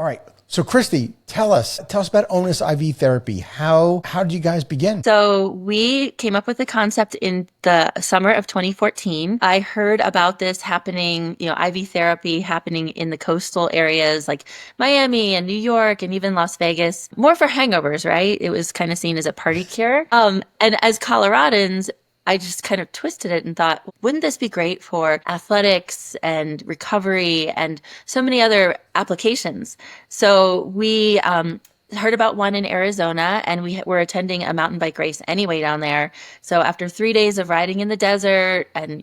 All right. So Kristy, tell us about Onus IV Therapy. How did you guys begin? So we came up with the concept in the summer of 2014. I heard about this happening, IV therapy happening in the coastal areas like Miami and New York and even Las Vegas, more for hangovers, right? It was kind of seen as a party cure. And as Coloradans, I just kind of twisted it and thought, wouldn't this be great for athletics and recovery and so many other applications? So we heard about one in Arizona, and we were attending a mountain bike race anyway down there. So after 3 days of riding in the desert and,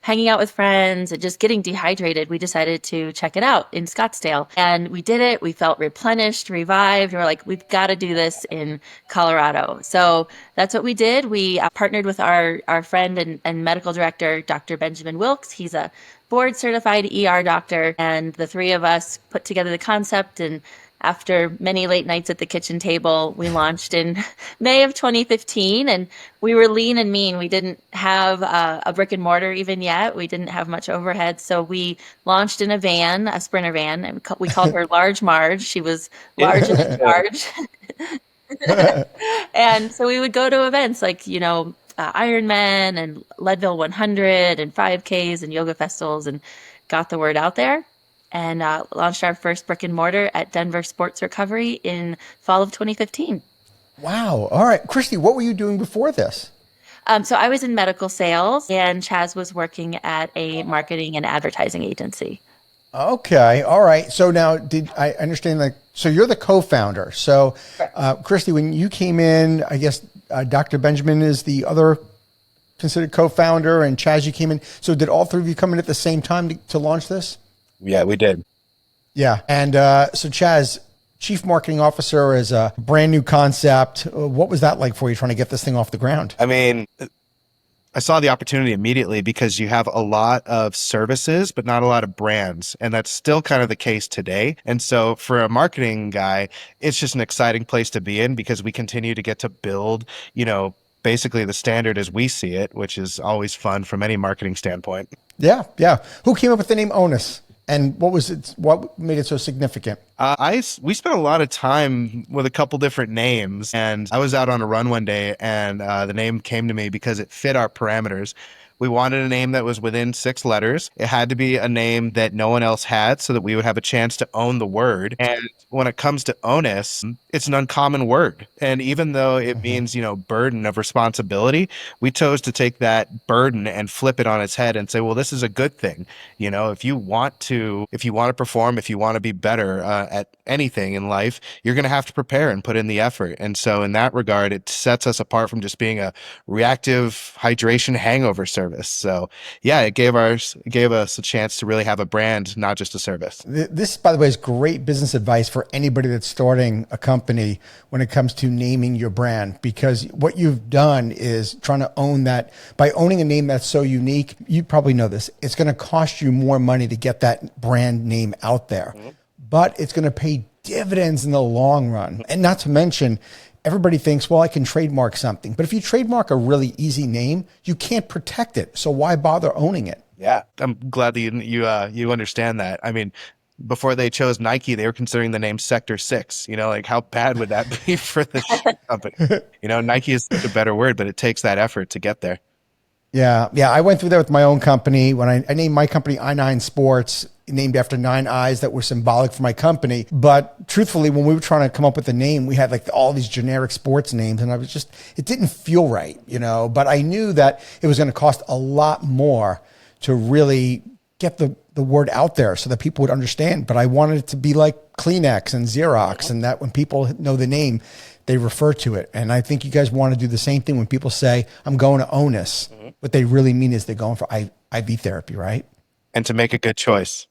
hanging out with friends and just getting dehydrated, we decided to check it out in Scottsdale. And we did it. We felt replenished, revived. We were like, we've got to do this in Colorado. So that's what we did. We partnered with our friend and medical director, Dr. Benjamin Wilkes. He's a board certified ER doctor. And the three of us put together the concept, and after many late nights at the kitchen table, we launched in May of 2015, and we were lean and mean. We didn't have a brick and mortar even yet. We didn't have much overhead. So we launched in a van, a Sprinter van, and we called her Large Marge. She was large and in charge. And so we would go to events like, Ironman and Leadville 100 and 5Ks and yoga festivals, and got the word out there, and launched our first brick and mortar at Denver Sports Recovery in fall of 2015. Wow. All right. Kristy, what were you doing before this? So I was in medical sales, and Chaz was working at a marketing and advertising agency. Okay. All right. So now did I understand so you're the co-founder. So, Kristy, when you came in, I guess Dr. Benjamin is the other considered co-founder, and Chaz, you came in. So did all three of you come in at the same time to launch this? Yeah, we did. Yeah. And so Chaz, Chief Marketing Officer, is a brand new concept. What was that like for you trying to get this thing off the ground? I mean, I saw the opportunity immediately because you have a lot of services, but not a lot of brands. And that's still kind of the case today. And so for a marketing guy, it's just an exciting place to be in because we continue to get to build, basically the standard as we see it, which is always fun from any marketing standpoint. Yeah. Yeah. Who came up with the name Onus? And what made it so significant? We spent a lot of time with a couple different names, and I was out on a run one day, and the name came to me because it fit our parameters. We wanted a name that was within 6 letters. It had to be a name that no one else had so that we would have a chance to own the word. And when it comes to onus, it's an uncommon word. And even though it means, burden of responsibility, we chose to take that burden and flip it on its head and say, well, this is a good thing. If you want to perform, if you want to be better at anything in life, you're going to have to prepare and put in the effort. And so in that regard, it sets us apart from just being a reactive hydration hangover service. So yeah, it gave us a chance to really have a brand, not just a service. This, by the way, is great business advice for anybody that's starting a company when it comes to naming your brand, because what you've done is trying to own that. By owning a name that's so unique, you probably know this, it's going to cost you more money to get that brand name out there, but it's going to pay dividends in the long run. And not to mention, everybody thinks, well, I can trademark something. But if you trademark a really easy name, you can't protect it. So why bother owning it? Yeah, I'm glad that you understand that. I mean, before they chose Nike, they were considering the name Sector 6. How bad would that be for the shoe company? Nike is such a better word, but it takes that effort to get there. Yeah. Yeah. I went through that with my own company when I named my company I9 Sports, named after 9 eyes that were symbolic for my company. But truthfully, when we were trying to come up with a name, we had all these generic sports names, and it didn't feel right, but I knew that it was going to cost a lot more to really get the word out there so that people would understand. But I wanted it to be like Kleenex and Xerox, and that when people know the name, they refer to it. And I think you guys want to do the same thing when people say, I'm going to Onus. What they really mean is they're going for IV therapy, right? And to make a good choice.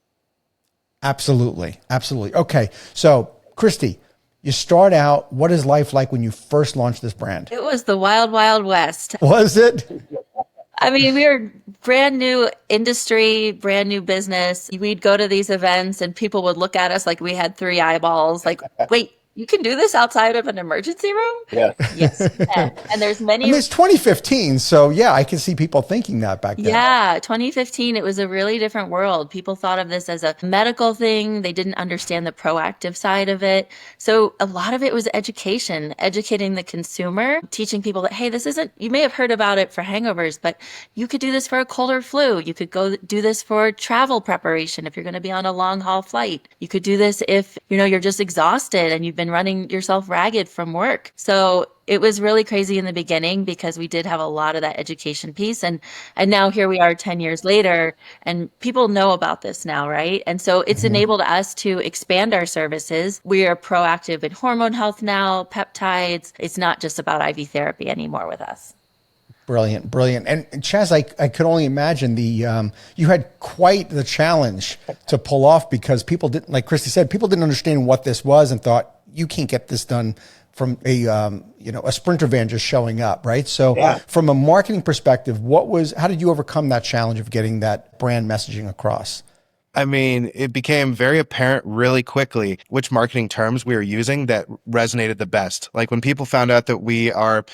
Absolutely. Absolutely. Okay. So Kristy, you start out, what is life like when you first launched this brand? It was the wild, wild west. Was it? I mean, we were brand new industry, brand new business. We'd go to these events and people would look at us like we had 3 eyeballs, like, wait, You can do this outside of an emergency room? Yeah. Yes, you can. And there's many. And it's 2015, so yeah, I can see people thinking that back then. Yeah, 2015, it was a really different world. People thought of this as a medical thing. They didn't understand the proactive side of it. So a lot of it was education, educating the consumer, teaching people that, hey, this isn't, you may have heard about it for hangovers, but you could do this for a cold or flu. You could go do this for travel preparation if you're going to be on a long haul flight. You could do this if, you're just exhausted and you've been running yourself ragged from work. So it was really crazy in the beginning because we did have a lot of that education piece. And now here we are 10 years later and people know about this now, right? And so it's enabled us to expand our services. We are proactive in hormone health now, peptides. It's not just about IV therapy anymore with us. Brilliant, brilliant. And Chaz, I could only imagine you had quite the challenge to pull off because people didn't, like Kristy said, people didn't understand what this was and thought, you can't get this done from a Sprinter van just showing up, right? So from a marketing perspective, how did you overcome that challenge of getting that brand messaging across? I mean, it became very apparent really quickly which marketing terms we were using that resonated the best. Like when people found out that we are,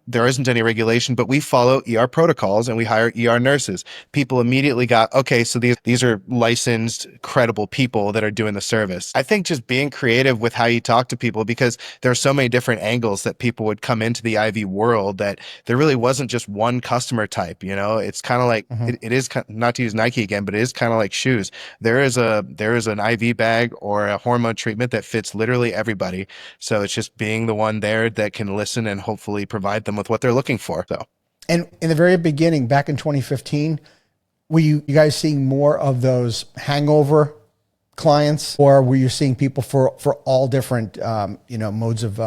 there isn't any regulation, but we follow ER protocols and we hire ER nurses. People immediately got, okay, so these are licensed, credible people that are doing the service. I think just being creative with how you talk to people, because there are so many different angles that people would come into the IV world that there really wasn't just one customer type. It's kind of like, it is, not to use Nike again, but it is kind of like shoes. There is an IV bag or a hormone treatment that fits literally everybody. So it's just being the one there that can listen and hopefully provide them with what they're looking for. So, and in the very beginning, back in 2015, were you guys seeing more of those hangover clients, or were you seeing people for all different modes of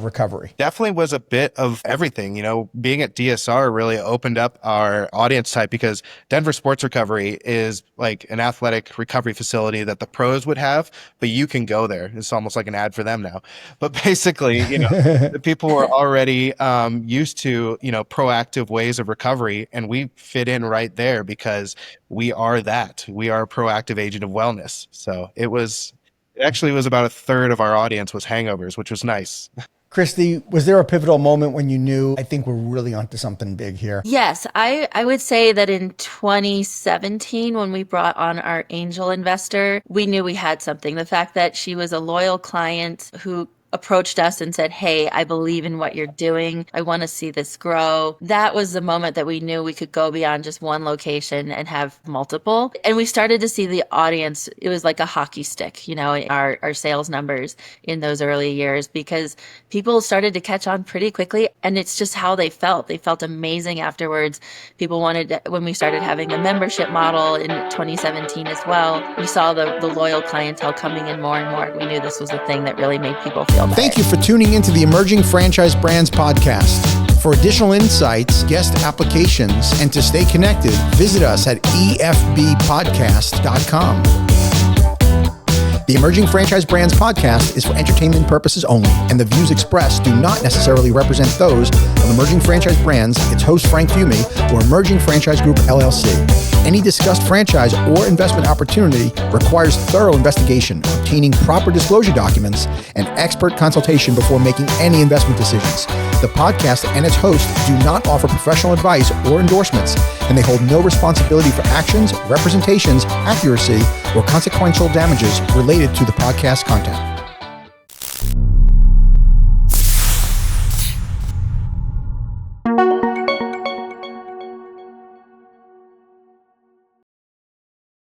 recovery? Definitely was a bit of everything. Being at DSR really opened up our audience type because Denver Sports Recovery is like an athletic recovery facility that the pros would have, but you can go there. It's almost like an ad for them now. But basically, the people were already used to proactive ways of recovery, and we fit in right there because we are that. We are a proactive agent of wellness. So it actually was about a third of our audience was hangovers, which was nice. Kristy, was there a pivotal moment when you knew, I think we're really onto something big here? Yes, I would say that in 2017, when we brought on our angel investor, we knew we had something. The fact that she was a loyal client who approached us and said, hey, I believe in what you're doing. I want to see this grow. That was the moment that we knew we could go beyond just one location and have multiple. And we started to see the audience. It was like a hockey stick, our sales numbers in those early years, because people started to catch on pretty quickly. And it's just how they felt. They felt amazing afterwards. People wanted, when we started having the membership model in 2017 as well, we saw the loyal clientele coming in more and more. We knew this was a thing that really made people feel better. Thank you for tuning into the Emerging Franchise Brands podcast. For additional insights, guest applications, and to stay connected, visit us at efbpodcast.com. The Emerging Franchise Brands podcast is for entertainment purposes only, and the views expressed do not necessarily represent those of Emerging Franchise Brands, its host Frank Fumey, or Emerging Franchise Group LLC. Any discussed franchise or investment opportunity requires thorough investigation, obtaining proper disclosure documents, and expert consultation before making any investment decisions. The podcast and its host do not offer professional advice or endorsements, and they hold no responsibility for actions, representations, accuracy, or consequential damages related to the podcast content.